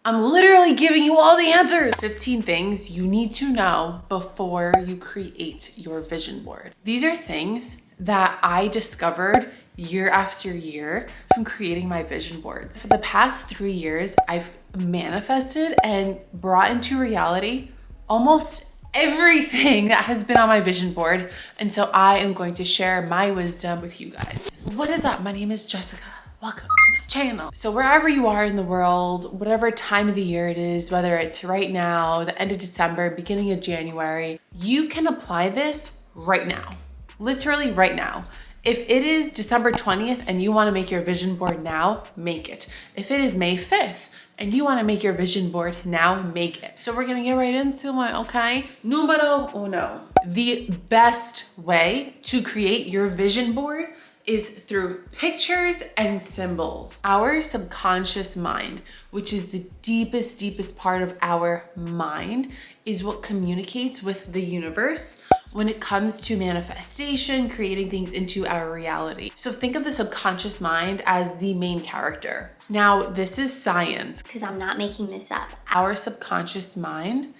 I'm literally giving you all the answers. 15 things you need to know before you create your vision board. These are things that I discovered year after year from creating my vision boards. For the past 3 years, I've manifested and brought into reality almost everything that has been on my vision board. And so I am going to share my wisdom with you guys. What is up? My name is Jessica. Welcome to my channel. So wherever you are in the world, whatever time of the year it is, whether it's right now, the end of December, beginning of January, you can apply this right now, literally right now. If it is December 20th and you want to make your vision board now, make it. If it is May 5th and you want to make your vision board now, make it. So we're gonna get right into it, okay? Numero uno. The best way to create your vision board is through pictures and symbols. Our subconscious mind, which is the deepest part of our mind, is what communicates with the universe when it comes to manifestation, creating things into our reality. So think of the subconscious mind as the main character. Now, this is science. Because I'm not making this up. Our subconscious mind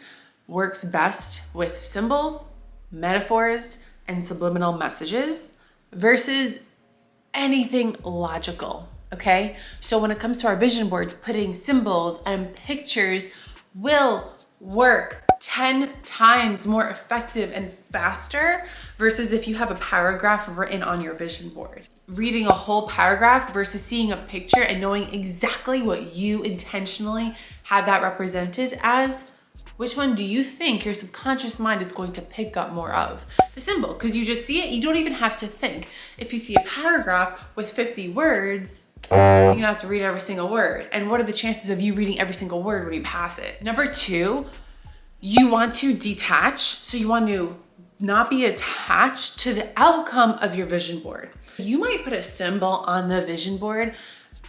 works best with symbols, metaphors, and subliminal messages versus anything logical, okay? So when it comes to our vision boards, putting symbols and pictures will work 10 times more effective and faster versus if you have a paragraph written on your vision board. Reading a whole paragraph versus seeing a picture and knowing exactly what you intentionally have that represented as, which one do you think your subconscious mind is going to pick up more of? The symbol, because you just see it, you don't even have to think. If you see a paragraph with 50 words, you're gonna have to read every single word. And what are the chances of you reading every single word when you pass it? Number 2, you want to detach. So you want to not be attached to the outcome of your vision board. You might put a symbol on the vision board,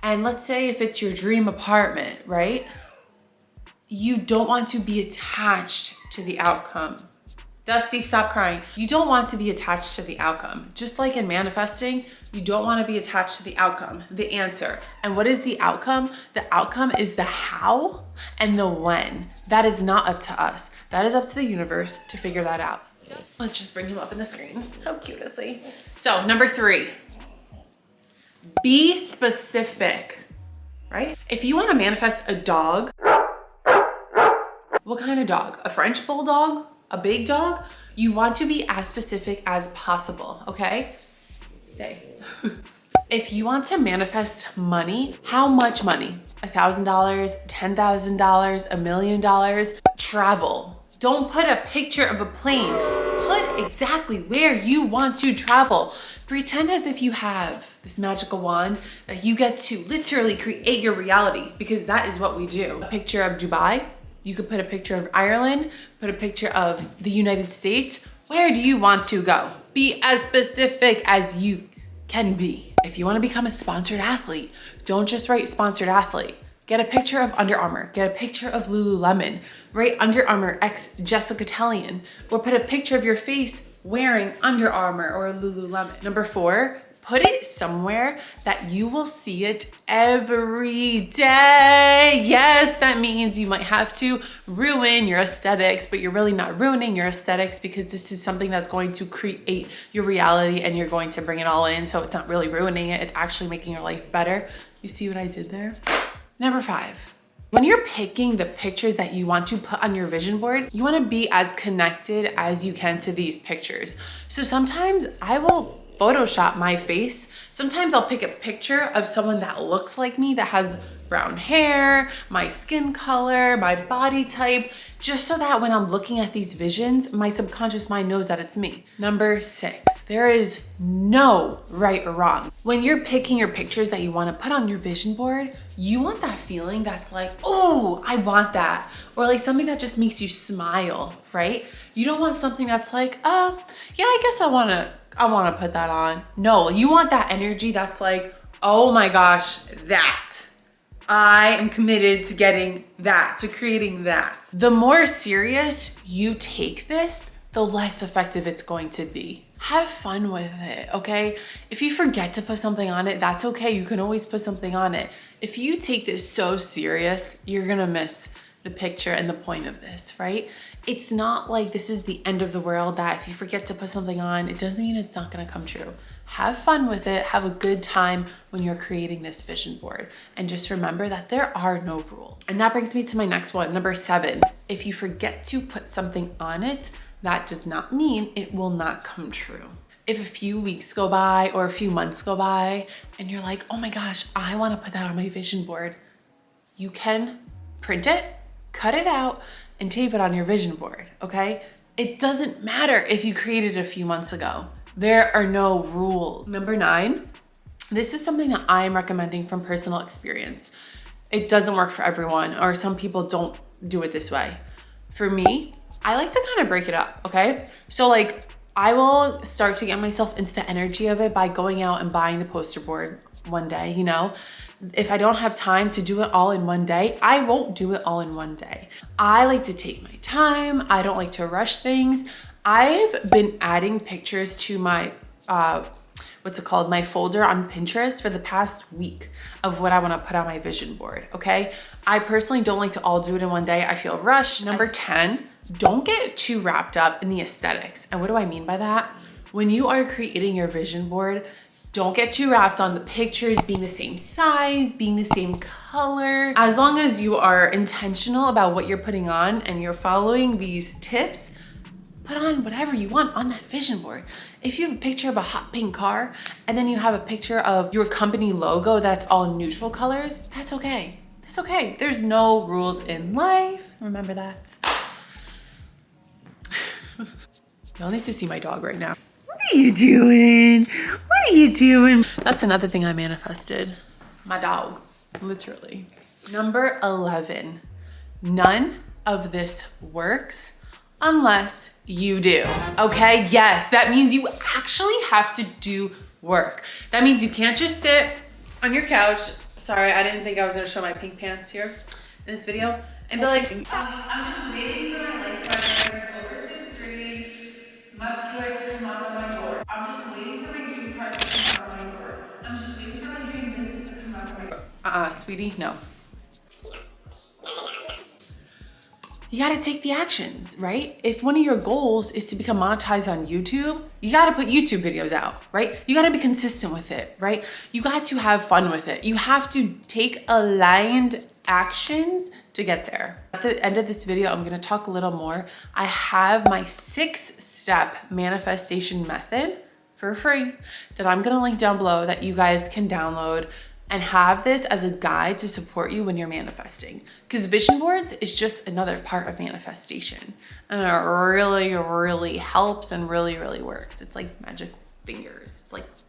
and let's say if it's your dream apartment, right? You don't want to be attached to the outcome. Dusty, stop crying. You don't want to be attached to the outcome. Just like in manifesting, you don't want to be attached to the outcome, the answer. And what is the outcome? The outcome is the how and the when. That is not up to us. That is up to the universe to figure that out. Let's just bring him up in the screen. How cute is he? So number 3, be specific, right? If you want to manifest a dog, what kind of dog? A French bulldog? A big dog? You want to be as specific as possible, okay? Stay. If you want to manifest money, how much money? $1,000, $10,000, $1 million? Travel. Don't put a picture of a plane. Put exactly where you want to travel. Pretend as if you have this magical wand that you get to literally create your reality, because that is what we do. A picture of Dubai. You could put a picture of Ireland, put a picture of the United States. Where do you want to go? Be as specific as you can be. If you want to become a sponsored athlete, don't just write sponsored athlete. Get a picture of Under Armour, get a picture of Lululemon, write Under Armour X Jessica Tellian, or put a picture of your face wearing Under Armour or Lululemon. Number 4, put it somewhere that you will see it every day. Yes, that means you might have to ruin your aesthetics, but you're really not ruining your aesthetics because this is something that's going to create your reality and you're going to bring it all in. So it's not really ruining it. It's actually making your life better. You see what I did there? Number 5. When you're picking the pictures that you want to put on your vision board, you want to be as connected as you can to these pictures. So sometimes I will Photoshop my face. Sometimes I'll pick a picture of someone that looks like me, that has brown hair, my skin color, my body type, just so that when I'm looking at these visions, my subconscious mind knows that it's me. Number 6, there is no right or wrong. When you're picking your pictures that you want to put on your vision board, you want that feeling that's like, oh, I want that. Or like something that just makes you smile, right? You don't want something that's like, yeah, I guess I want to put that on. No, you want that energy that's like, oh my gosh, that. I am committed to getting that, to creating that. The more serious you take this, the less effective it's going to be. have fun with it, okay? If you forget to put something on it, that's okay. You can always put something on it. If you take this so serious, you're gonna miss the picture and the point of this, right? It's not like this is the end of the world that if you forget to put something on, it doesn't mean it's not gonna come true. Have fun with it, have a good time when you're creating this vision board. And just remember that there are no rules. And that brings me to my next one, number 7. If you forget to put something on it, that does not mean it will not come true. If a few weeks go by or a few months go by and you're like, oh my gosh, I wanna put that on my vision board, you can print it, cut it out, and tape it on your vision board, okay? It doesn't matter if you created it a few months ago. There are no rules. Number 9, this is something that I'm recommending from personal experience. It doesn't work for everyone, or some people don't do it this way. For me, I like to kind of break it up, okay? So like, I will start to get myself into the energy of it by going out and buying the poster board one day, you know? If I don't have time to do it all in one day, I won't do it all in one day. I like to take my time. I don't like to rush things. I've been adding pictures to my, my folder on Pinterest for the past week of what I wanna put on my vision board, okay? I personally don't like to all do it in one day. I feel rushed. Number 10, don't get too wrapped up in the aesthetics. And what do I mean by that? When you are creating your vision board, don't get too wrapped on the pictures being the same size, being the same color. As long as you are intentional about what you're putting on and you're following these tips, put on whatever you want on that vision board. If you have a picture of a hot pink car and then you have a picture of your company logo that's all neutral colors, that's okay. That's okay. There's no rules in life. Remember that. Y'all need to see my dog right now. What are you doing? What are you doing? That's another thing I manifested. My dog, literally. Number 11, none of this works unless you do, okay? Yes, that means you actually have to do work. That means you can't just sit on your couch. Sorry, I didn't think I was gonna show my pink pants here in this video. And be like, I'm just waiting for my leg pressure over 6'3", muscular to come out of my door. I'm just waiting for my dream car to come out of my door. I'm just waiting for my dream business to come out of my door. Sweetie, no. You gotta take the actions, right? If one of your goals is to become monetized on YouTube, you gotta put YouTube videos out, right? You gotta be consistent with it, right? You got to have fun with it. You have to take aligned actions to get there. At the end of this video, I'm gonna talk a little more. I have my 6-step manifestation method for free that I'm gonna link down below that you guys can download and have this as a guide to support you when you're manifesting. Because vision boards is just another part of manifestation. And it really, really helps and really, really works. It's like magic fingers.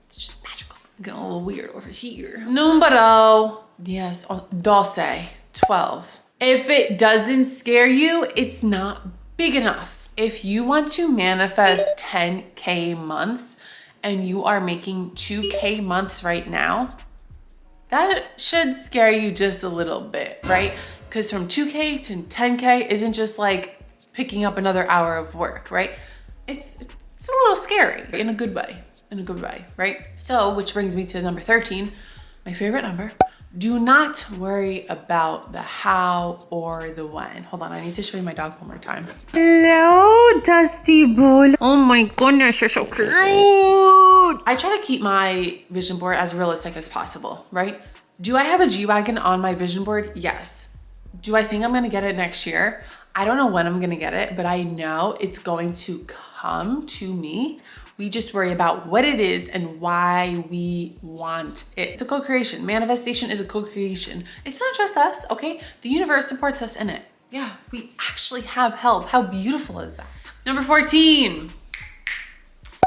It's just magical. Getting a little weird over here. Numero 12. If it doesn't scare you, it's not big enough. If you want to manifest 10K months and you are making 2K months right now, that should scare you just a little bit, right? Because from 2K to 10K isn't just like picking up another hour of work, right? It's a little scary in a good way, right? So, which brings me to number 13, my favorite number. Do not worry about the how or the when. Hold on, I need to show you my dog one more time. Hello, Dusty Bull. Oh my goodness, you're so cute. I try to keep my vision board as realistic as possible, right? Do I have a G-Wagon on my vision board? Yes. Do I think I'm gonna get it next year? I don't know when I'm gonna get it, but I know it's going to come to me. We just worry about what it is and why we want it. It's a co-creation. Manifestation is a co-creation. It's not just us, okay? The universe supports us in it. Yeah, we actually have help. How beautiful is that? Number 14,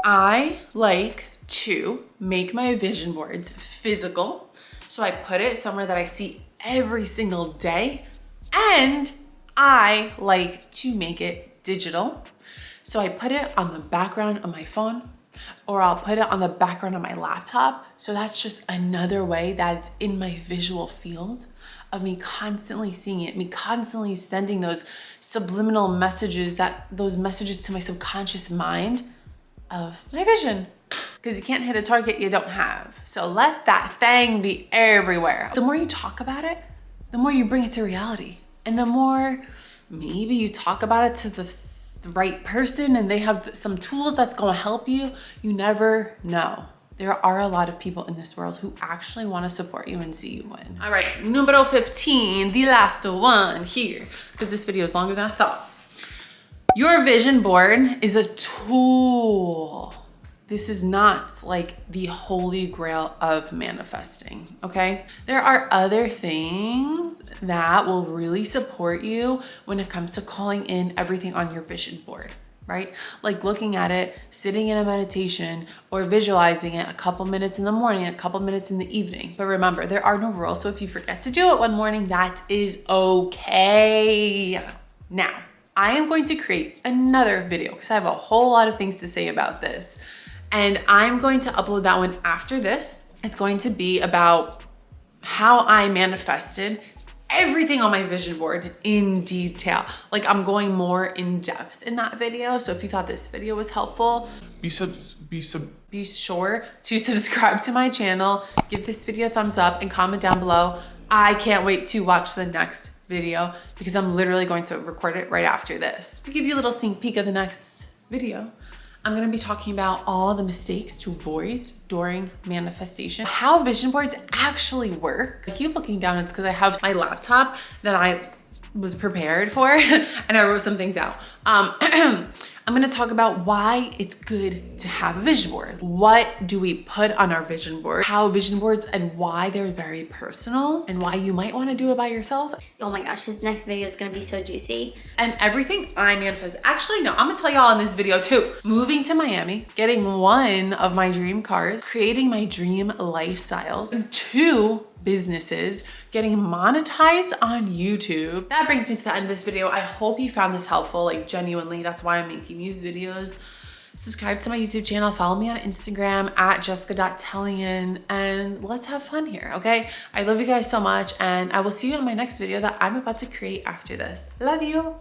I like to make my vision boards physical. So I put it somewhere that I see every single day, and I like to make it digital. So I put it on the background of my phone, or I'll put it on the background of my laptop. So that's just another way that it's in my visual field of me constantly seeing it, me constantly sending those subliminal messages, those messages to my subconscious mind of my vision. Because you can't hit a target you don't have. So let that thing be everywhere. The more you talk about it, the more you bring it to reality. And the more maybe you talk about it to the right person and they have some tools that's gonna help you, you never know. There are a lot of people in this world who actually wanna support you and see you win. All right, numero 15, the last one here, because this video is longer than I thought. Your vision board is a tool. This is not like the holy grail of manifesting, okay? There are other things that will really support you when it comes to calling in everything on your vision board, right? Like looking at it, sitting in a meditation, or visualizing it a couple minutes in the morning, a couple minutes in the evening. But remember, there are no rules. So if you forget to do it one morning, that is okay. Now, I am going to create another video because I have a whole lot of things to say about this. And I'm going to upload that one after this. It's going to be about how I manifested everything on my vision board in detail. Like I'm going more in depth in that video. So if you thought this video was helpful, be sure to subscribe to my channel, give this video a thumbs up and comment down below. I can't wait to watch the next video because I'm literally going to record it right after this. To give you a little sneak peek of the next video, I'm gonna be talking about all the mistakes to avoid during manifestation, how vision boards actually work. I keep looking down, it's because I have my laptop that I was prepared for and I wrote some things out. I'm gonna talk about why it's good to have a vision board. What do we put on our vision board? How vision boards and why they're very personal and why you might wanna do it by yourself. Oh my gosh, this next video is gonna be so juicy. And everything I manifest. Actually, no, I'm gonna tell y'all in this video too. Moving to Miami, getting one of my dream cars, creating my dream lifestyles, and 2 businesses, getting monetized on YouTube. That brings me to the end of this video. I hope you found this helpful, like genuinely, that's why I'm making these videos. Subscribe to my YouTube channel, follow me on Instagram at jessica.tellian, and let's have fun here, okay? I love you guys so much, and I will see you in my next video that I'm about to create after this. Love you.